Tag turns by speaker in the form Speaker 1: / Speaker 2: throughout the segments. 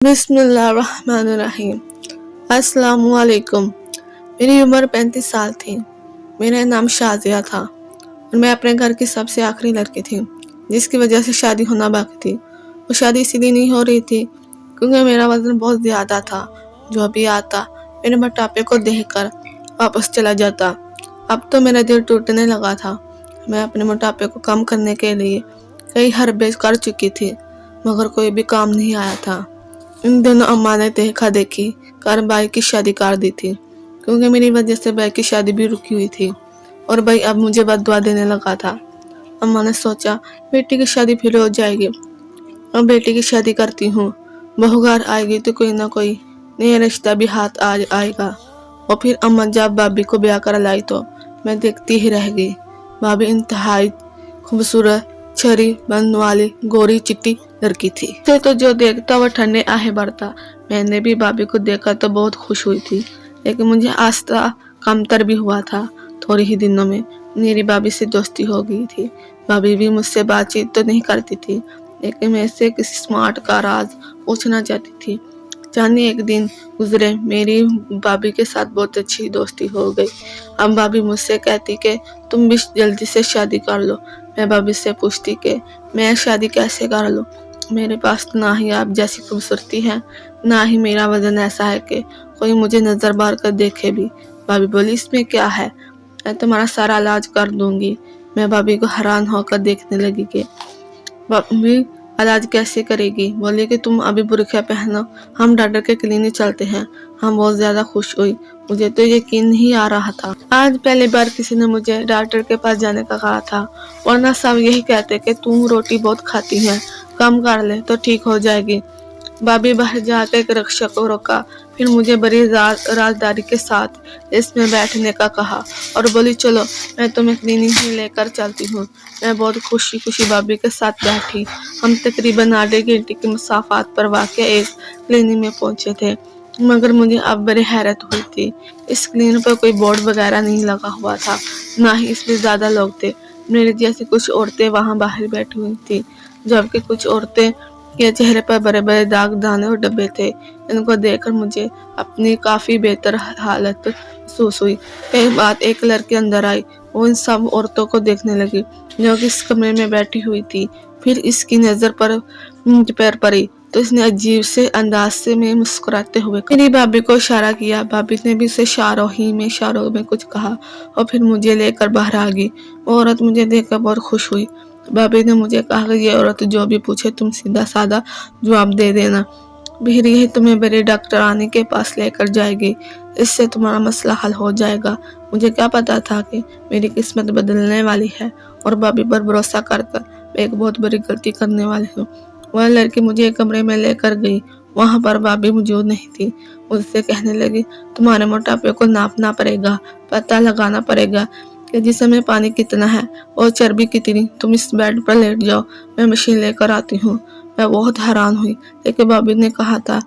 Speaker 1: बिस्मिल्लाहिर्रहमानिर्रहीम। अस्सलामुअलैकुम। मेरी उम्र 35 साल थी। मेरा नाम शाजिया था और मैं अपने घर की सबसे आखिरी लड़की थी जिसकी वजह से शादी होना बाकी थी। वो शादी इसीलिए नहीं हो रही थी क्योंकि मेरा वजन बहुत ज़्यादा था। जो भी आता मेरे मोटापे को देखकर वापस चला जाता। अब तो मेरा दिल टूटने लगा था। मैं अपने मोटापे को कम करने के लिए कई हरबे कर चुकी थी मगर कोई भी काम नहीं आया था। इन दोनों अम्मा ने देखा देखी कर भाई की शादी कर दी थी क्योंकि मेरी वजह से भाई की शादी भी रुकी हुई थी और भाई अब मुझे बददुआ देने लगा था। अम्मा ने सोचा बेटी की शादी फिर हो जाएगी। अब बेटी की शादी करती हूँ, बहू घर आएगी तो कोई ना कोई नया रिश्ता भी हाथ आ आएगा। और फिर अम्मा जब भाभी को ब्याह कर लाई तो मैं देखती ही रह गई। भाभी इंतहाई खूबसूरत छरी बन वाली गोरी चिट्टी लड़की थी। तो जो देखता वो ठंडे आहे भरता। मैंने भी भाभी को देखा तो बहुत खुश हुई थी, लेकिन मुझे आस्था कमतर भी हुआ था। थोड़े ही दिनों में मेरी भाभी से दोस्ती हो गई थी। भाभी भी मुझसे बातचीत तो नहीं करती थी, लेकिन मैं से किसी स्मार्ट का राज पूछना चाहती थी। जाने एक दिन गुजरे मेरी भाभी के साथ बहुत अच्छी दोस्ती हो गई। अब भाभी मुझसे कहती कि तुम भी जल्दी से शादी कर लो। मैं भाभी से पूछती कि मैं शादी कैसे कर लूँ, मेरे पास ना ही आप जैसी खूबसूरती है, ना ही मेरा वजन ऐसा है कि कोई मुझे नजर मार कर देखे भी। भाभी बोली इसमें क्या है, मैं तुम्हारा सारा इलाज कर दूंगी। मैं भाभी को हैरान होकर देखने लगी कि भाभी इलाज कैसे करेगी। बोली कि तुम अभी बुरखा पहनो, हम डॉक्टर के क्लिनिक चलते हैं। हम बहुत ज्यादा खुश हुई, मुझे तो यकीन नहीं आ रहा था। आज पहली बार किसी ने मुझे डॉक्टर के पास जाने का कहा था, वरना सब यही कहते कि तुम रोटी बहुत खाती है, कम कर ले तो ठीक हो जाएगी। भाभी बाहर जाकर एक रिक्शा को रोका, फिर मुझे बड़ी राजदारी के साथ इसमें बैठने का कहा और बोली चलो मैं तुम्हें क्लिनिक में लेकर चलती हूँ। मैं बहुत खुशी खुशी भाभी के साथ बैठी। हम तकरीबन आधे घंटे की मुसाफात पर वाक़ एक क्लिनिक में पहुंचे थे, मगर मुझे अब बड़ी हैरत हुई थी। इस क्लिनिक पर कोई बोर्ड वगैरह नहीं लगा हुआ था, ना ही इसमें ज़्यादा लोग थे। मेरे जैसी कुछ औरतें वहाँ बाहर बैठी हुई थी, जबकि कुछ औरतें के चेहरे पर बड़े बड़े दाग दाने और डब्बे थे। इनको देखकर मुझे अपनी काफ़ी बेहतर हालत महसूस हुई। एक बात एक लड़की अंदर आई, वो इन सब औरतों को देखने लगी जो कि इस कमरे में बैठी हुई थी। फिर इसकी नज़र पर मुझ पर पड़ी तो इसने अजीब से अंदाज से मैं मुस्कुराते हुए मेरी भाभी को इशारा किया। भाभी ने भी उसे इशारों में कुछ कहा और फिर मुझे लेकर बाहर आ गई। वो औरत मुझे देखकर बहुत खुश हुई। भाभी ने मुझे कहा कि ये औरत जो भी पूछे तुम सीधा साधा जवाब दे देना, फिर यही तुम्हें बड़े डॉक्टर आने के पास लेकर जाएगी, इससे तुम्हारा मसला हल हो जाएगा। मुझे क्या पता था कि मेरी किस्मत बदलने वाली है और भाभी पर भरोसा कर मैं एक बहुत बड़ी गलती करने वाली हूँ। वह लड़की मुझे एक कमरे में लेकर गई, वहाँ पर भाभी मौजूद नहीं थी। मुझसे कहने लगी तुम्हारे मोटापे को नापना पड़ेगा, पता लगाना पड़ेगा कि जिस्म में पानी कितना है और चर्बी कितनी। तुम इस बेड पर लेट जाओ, मैं मशीन लेकर आती हूँ। मैं बहुत हैरान हुई, लेकिन भाभी ने कहा था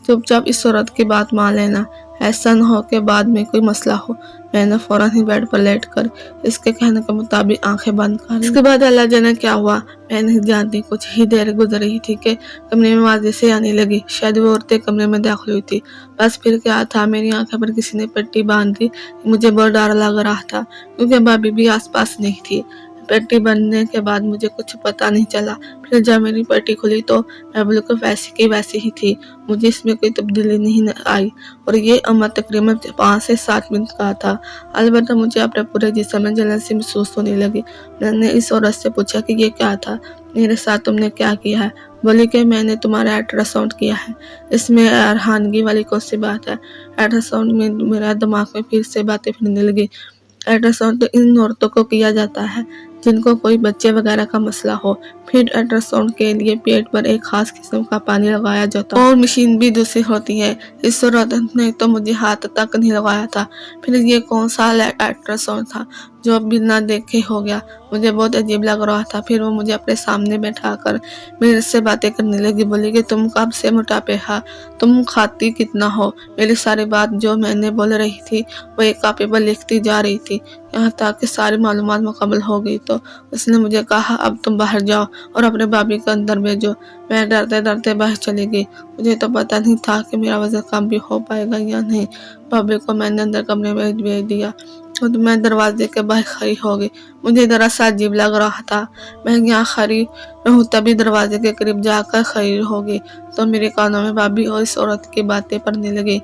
Speaker 1: चुपचाप इस औरत की बात मान लेना, ऐसा न हो कि बाद में कोई मसला हो। मैंने फौरन ही बेड पर लेटकर इसके कहने के मुताबिक आंखें बंद कर। इसके बाद अल्लाह जाने क्या हुआ मैं नहीं जानती। कुछ ही देर गुजर रही थी कि कमरे में आवाज़ें से आने लगी। शायद वो औरतें कमरे में दाखिल हुई थी। बस फिर क्या था, मेरी आंखें पर किसी ने पट्टी बांध दी। मुझे बहुत डर लग रहा था क्योंकि भाभी भी आसपास नहीं थी। पट्टी बंधने के बाद मुझे कुछ पता नहीं चला। फिर जब मेरी पट्टी खुली तो मैं बिल्कुल वैसी की वैसी ही थी। मुझे इसमें कोई तब्दीली नहीं आई और ये अमल तकरीबन 5 से 7 मिनट का था। अलबत्ता मुझे अपने पूरे जिस्म में जलन सी महसूस होने लगी। मैंने इस औरत से पूछा कि ये क्या था, मेरे साथ तुमने क्या किया है। बोली कि मैंने तुम्हारा अल्ट्रासाउंड किया है। इसमें हैरानगी वाली कौन सी बात है। अल्ट्रासाउंड में मेरा दिमाग में फिर से बातें फिरने लगी। अल्ट्रासाउंड तो इन औरतों को किया जाता है जिनको कोई बच्चे वगैरह का मसला हो। फिर अल्ट्रासाउंड के लिए पेट पर एक खास किस्म का पानी लगाया जाता है और मशीन भी दूसरी होती है। इस औरत ने तो मुझे हाथ तक नहीं लगाया था। फिर ये कौन सा अल्ट्रासाउंड था जो बिना देखे हो गया। मुझे बहुत अजीब लग रहा था। फिर वो मुझे अपने सामने बैठाकर मेरे से बातें करने लगी। बोली कि तुम कब से मोटापे है, तुम खाती कितना हो। मेरी सारी बात जो मैंने बोल रही थी वो एक कॉपी पर लिखती जा रही थी। यहाँ तक कि सारी मालूमात मुकम्मल हो गई तो उसने मुझे कहा अब तुम बाहर जाओ, और अपने भाभी को अंदर भेजो। मैं डरते डरते बाहर चली गई। मुझे तो पता नहीं था कि मेरा वजन कम भी हो पाएगा या नहीं। भाभी को मैंने अंदर कमरे में भेज दिया और मैं दरवाजे के बाहर खड़ी हो गई। मुझे जरा सा अजीब लग रहा था। मैं यहाँ खड़ी रहूं तभी दरवाजे के करीब जाकर खड़ी हो गई तो मेरे कानों में भाभी और इस औरत की बातें पड़ने लगी।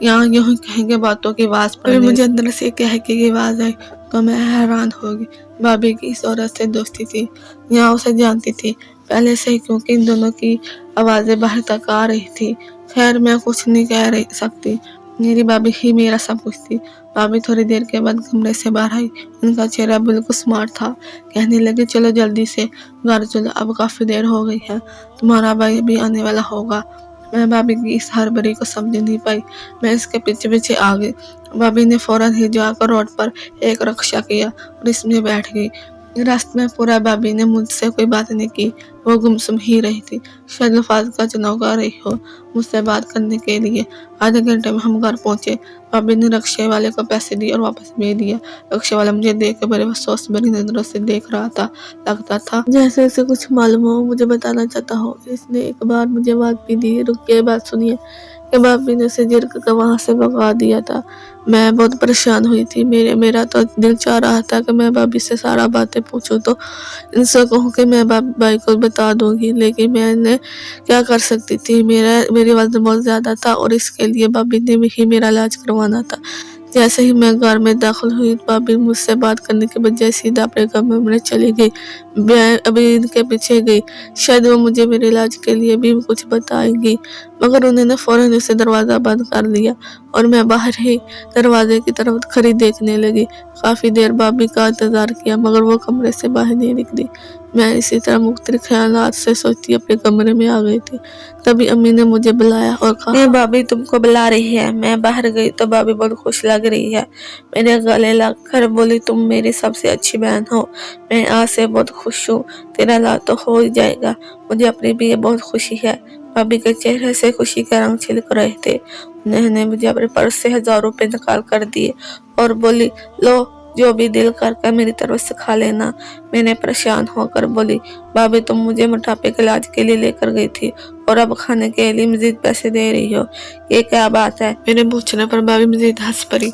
Speaker 1: यहाँ यूं कहेंगे बातों की आवाज पड़ी। मुझे अंदर से कह की आवाज आई तो मैं हैरान हो गई। भाभी की इस औरत से दोस्ती थी, यहाँ उसे जानती थी पहले से ही, क्योंकि इन दोनों की आवाजें बाहर तक आ रही थी। खैर मैं कुछ नहीं कह रही सकती, मेरी भाभी ही मेरा सब कुछ थी। भाभी थोड़ी देर के बाद कमरे से बाहर आई। इनका चेहरा बिल्कुल स्मार्ट था। कहने लगे चलो जल्दी से घर चलो, अब काफी देर हो गई है, तुम्हारा भाई भी आने वाला होगा। मैं भाभी की इस हड़बड़ी को समझ नहीं पाई। मैं इसके पीछे पीछे आ गई। भाभी ने फौरन ही जाकर रोड पर एक रिक्शा किया और इसमें बैठ गई। रास्ते में पूरा भाभी ने मुझसे कोई बात नहीं की, वो गुमसुम ही रही थी। शायद लफाज का चुनाव कर रही हो मुझसे बात करने के लिए। आधे घंटे में हम घर पहुंचे। भाभी ने रिक्शे वाले को पैसे दिए और वापस भेज दिया। रिक्शे वाला मुझे देख कर बड़े अफसोस भरी नजरों से देख रहा था। लगता था जैसे इसे कुछ मालूम हो, मुझे बताना चाहता हो। इसने एक बार मुझे बात भी दी। रुकिए, बात सुनिए। कि भाभी ने उसे झिड़क कर वहां से भगा दिया था। मैं बहुत परेशान हुई थी। मेरा तो दिल चाह रहा था कि मैं भाभी से सारा बातें पूछूं तो इनसे कहूँ कि मैं भाई को बता दूंगी, लेकिन मैंने क्या कर सकती थी। मेरी वजन बहुत ज्यादा था और इसके लिए भाभी ने ही मेरा इलाज करवाना था। जैसे ही मैं घर में दाखिल हुई, भाभी मुझसे बात करने के बजाय सीधा अपने कमरे में चली गई। मैं अभी इनके पीछे गई, शायद वो मुझे मेरे इलाज के लिए भी कुछ बताएंगी, मगर उन्होंने फौरन उसे दरवाजा बंद कर लिया और मैं बाहर ही दरवाजे की तरफ खड़ी देखने लगी। काफी देर भाभी का इंतजार किया मगर वो कमरे से बाहर नहीं निकली। मैं इसी तरह मुख्तलिफ ख्यालात से सोचती अपने कमरे में आ गई थी। तभी अम्मी ने मुझे बुलाया और कहा, भाभी तुमको बुला रही है। मैं बाहर गई तो भाभी बहुत खुश लग रही है। मेरे गले लग कर बोली, तुम मेरी सबसे अच्छी बहन हो। मैं आज से बहुत खुश हूँ, तेरा इलाज तो हो ही जाएगा। मुझे अपनी भी बहुत खुशी है। भाभी के चेहरे से खुशी के रंग छिलक रहे थे। उन्होंने मुझे अपने पर्स से 1000 रुपए निकाल कर दिए और बोली, लो जो भी दिल करके मेरी तरफ से खा लेना। मैंने परेशान होकर बोली, भाभी तुम मुझे मोटापे के इलाज के लिए लेकर गई थी और अब खाने के लिए मजीद पैसे दे रही हो, ये क्या बात है? मेरे पूछने पर भाभी मजीद हंस पड़ी।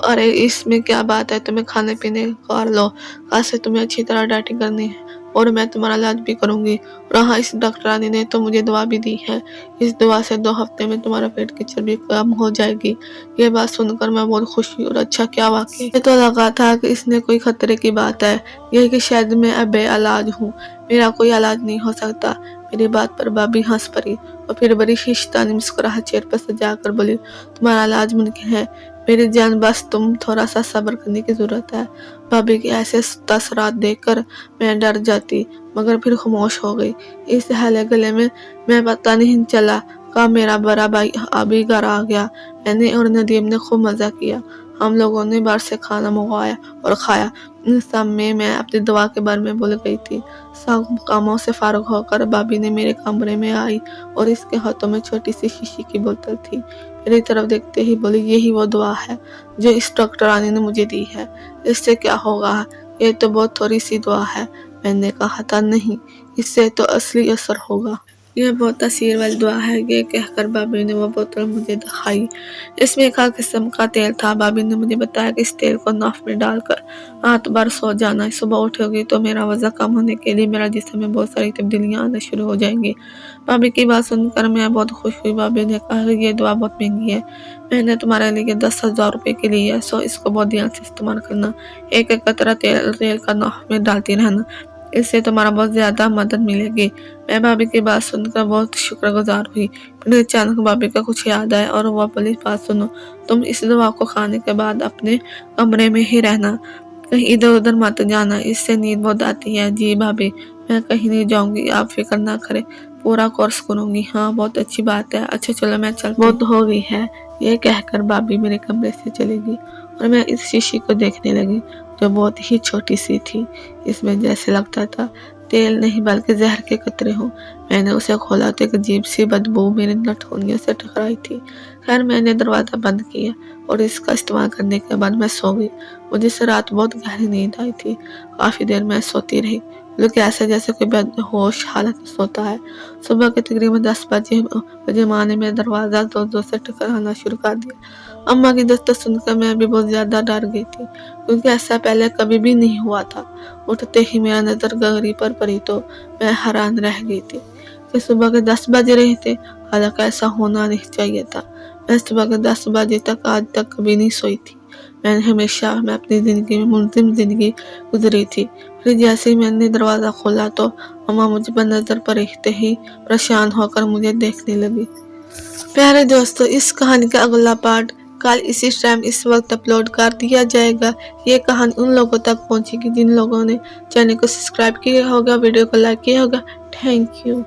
Speaker 1: अरे इसमें क्या बात है, तुम्हें खाने पीने कर लो, आज से तुम्हें अच्छी तरह डाइटिंग करनी है और मैं तुम्हारा इलाज भी करूंगी। और हाँ, इस डॉक्टरानी ने तो मुझे दवा भी दी है, इस दवा से 2 हफ्ते में तुम्हारा पेट की चर्बी कम हो जाएगी। ये बात सुनकर मैं बहुत खुश हुई और अच्छा क्या वाकई, मुझे तो लगा था कि इसने कोई खतरे की बात है, यह कि शायद मैं अब बेइलाज हूँ, मेरा कोई इलाज नहीं हो सकता। मेरी बात पर भाभी हंस पड़ी और फिर बड़ी शिश्तानी मुस्कुराहट चेहरे पर सजा कर बोली, तुम्हारा इलाज मुमकिन है मेरी जान, बस तुम थोड़ा सा सब्र करने की जरूरत है। भाभी के ऐसे तसरात देखकर मैं डर जाती मगर फिर खामोश हो गई। इस हले गले में मैं पता नहीं चला कब मेरा बड़ा भाई अभी घर आ गया। मैंने और नदीम ने खूब मजा किया। हम लोगों ने बाहर से खाना मंगवाया और खाया। इन सब में मैं अपनी दवा के बारे में भूल गई थी। सब कामों से फारुग होकर भाभी ने मेरे कमरे में आई और इसके हाथों में छोटी सी शीशी की बोतल थी। मेरी तरफ देखते ही बोली, यही वो दवा है जो इस डॉक्टरानी ने मुझे दी है, इससे क्या होगा, ये तो बहुत थोड़ी सी दवा है। मैंने कहा था, नहीं, इससे तो असली असर होगा, यह बहुत तासीर वाली दवा है। ये कहकर भाभी ने वो बोतल मुझे दिखाई। इसमें एक किस्म का तेल था। भाभी ने मुझे बताया कि इस तेल को नाक में डालकर रात भर सो जाना है, सुबह उठोगी तो मेरा वजन कम होने के लिए मेरा जिस्म में बहुत सारी तब्दीलियां आना शुरू हो जाएंगी। भाभी की बात सुनकर मैं बहुत खुश हुई। भाभी ने कहा, ये दवा बहुत महंगी है, मैंने तुम्हारे लिए 10,000 रुपए के लिए है, सो इसको बहुत ध्यान से इस्तेमाल करना। एक एक कतरा तेल का नाक में डालती रहना, इससे तुम्हारा बहुत ज्यादा मदद मिलेगी। मैं भाभी की बात सुनकर बहुत शुक्रगुजार हुई। फिर अचानक भाभी का कुछ याद आया और वो बोली, बात सुनो, तुम इस दवा को खाने के बाद अपने कमरे में ही रहना, कहीं इधर उधर मत जाना, इससे नींद बहुत आती है। जी भाभी, मैं कहीं नहीं जाऊंगी, आप फिक्र ना करें, पूरा कोर्स करूंगी। हाँ, बहुत अच्छी बात है, अच्छा चलो मैं चलती, बहुत हो गई है। ये कहकर भाभी मेरे कमरे से चली गई और मैं इस शीशी को देखने लगी जो बहुत ही छोटी सी थी। इसमें जैसे लगता था तेल नहीं बल्कि जहर के कतरे हों। मैंने उसे खोला तो एक अजीब सी बदबू मेरे नठोनियों से टकराई थी। खैर मैंने दरवाज़ा बंद किया और इसका इस्तेमाल करने के बाद मैं सो गई। मुझे से रात बहुत गहरी नींद आई थी। काफ़ी देर मैं सोती रही। बल्कि ऐसा जैसे कोई बेहोश हालत में सोता है। सुबह के तकरीबन 10 बजे माँ ने मेरा दरवाज़ा ज़ोर-ज़ोर से टकराना शुरू कर दिया। अम्मा की दस्तक सुनकर मैं भी बहुत ज़्यादा डर गई थी, क्योंकि ऐसा पहले कभी भी नहीं हुआ था। उठते ही मेरा नज़र गगरी पर पड़ी तो मैं हैरान रह गई थी कि सुबह के 10 बज रहे थे, हालांकि ऐसा होना नहीं चाहिए था। मैं सुबह के 10 बजे तक आज तक कभी नहीं सोई थी। मैं अपनी ज़िंदगी में मुनज़िम ज़िंदगी गुजरी थी। फिर जैसे ही मैंने दरवाज़ा खोला तो अम्मा मुझ पर नज़र पड़ते ही परेशान होकर मुझे देखने लगी। प्यारे दोस्तों, इस कहानी का अगला पार्ट कल इसी टाइम इस वक्त अपलोड कर दिया जाएगा। ये कहानी उन लोगों तक पहुंचेगी जिन लोगों ने चैनल को सब्सक्राइब किया होगा, वीडियो को लाइक किया होगा। Thank you.